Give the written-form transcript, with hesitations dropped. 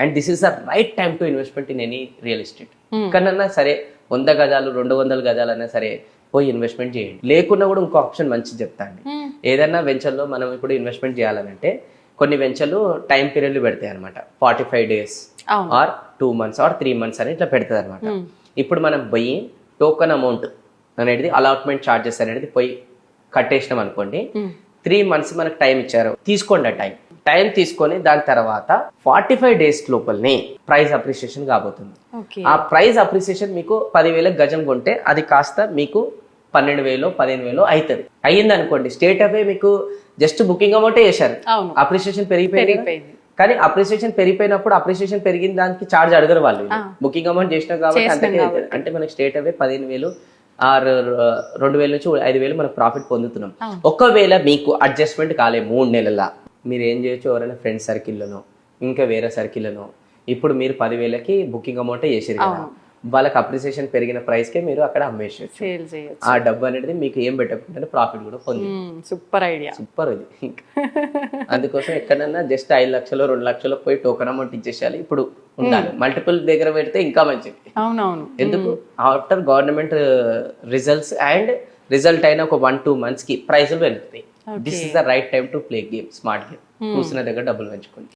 And this is the right time to investment in any real estate. ఎక్కడన్నా సరే 100 గజాలు 200 గజాలు అయినా సరే పోయి ఇన్వెస్ట్మెంట్ చేయండి. లేకున్నా కూడా ఇంకో ఆప్షన్ మంచి చెప్తా అండి. ఏదైనా వెంచర్లో మనం ఇప్పుడు ఇన్వెస్ట్మెంట్ చేయాలనంటే కొన్ని వెంచర్లు టైం పీరియడ్లు పెడతాయి అనమాట. 45 days or 2 months or 3 months అని ఇట్లా పెడుతుంది అనమాట. ఇప్పుడు మనం పోయి టోకన్ అమౌంట్ అనేది అలాట్మెంట్ ఛార్జెస్ అనేది పోయి కట్టేసినాం అనుకోండి, 3 months మనకు టైం ఇచ్చారు, తీసుకోండి ఆ టైం తీసుకొని దాని తర్వాత 45 days లోపలనే ప్రైస్ అప్రిసియేషన్ కాబోతుంది. ఆ ప్రైస్ అప్రిసియేషన్ మీకు 10,000 గజం కొంటే అది కాస్త మీకు 12,000 15,000 అవుతుంది. అయ్యింది అనుకోండి, స్టేట్ అవే మీకు జస్ట్ బుకింగ్ అమౌంటే చేశారు, అప్రిసియేషన్ పెరిగిపోయింది. కానీ అప్రిసియేషన్ పెరిగిపోయినప్పుడు అప్రిసియేషన్ పెరిగిన దానికి ఛార్జ్ అడగరు వాళ్ళు, బుకింగ్ అమౌంట్ చేసినాం కాబట్టి అంతకే అవుతుంది. అంటే మనకి స్టేట్ అవే 15,000 ఆరు 2,000 నుంచి 5,000 మనకు ప్రాఫిట్ పొందుతున్నాం. ఒకవేళ మీకు అడ్జస్ట్మెంట్ కాలే 3 నెలల, మీరు ఏం చేయొచ్చు, ఎవరైనా ఫ్రెండ్స్ సర్కిల్లోనో ఇంకా వేరే సర్కిల్లోనో ఇప్పుడు మీరు 10,000కి బుకింగ్ అమౌంట్ చేసారు కదా, వాళ్ళకి అప్రిసియేషన్ పెరిగిన ప్రైస్ కే మీరు అక్కడ అమ్మేసేయచ్చు. ఆ డబ్బు అనేది మీకు ఏం పెట్టకుండా ప్రాఫిట్ కూడా పొంది. సూపర్ ఐడియా, సూపర్ ఇది. అందుకోసం ఎక్కడన్నా జస్ట్ 5 లక్షలు 2 లక్షలు పోయి టోకన్ అమౌంట్ ఇచ్చేసేయాలి. ఇప్పుడు ఉండాలి, మల్టిపుల్ దగ్గర పెడితే ఇంకా మంచిది. అవునవును. ఎందుకు, after government results and result అయిన ఒక 1-2 months కి ప్రైజులు పెరుగుతాయి. This is the right time to play game, smart game. కూర్చున్న దగ్గర డబ్బులు పెంచుకోండి.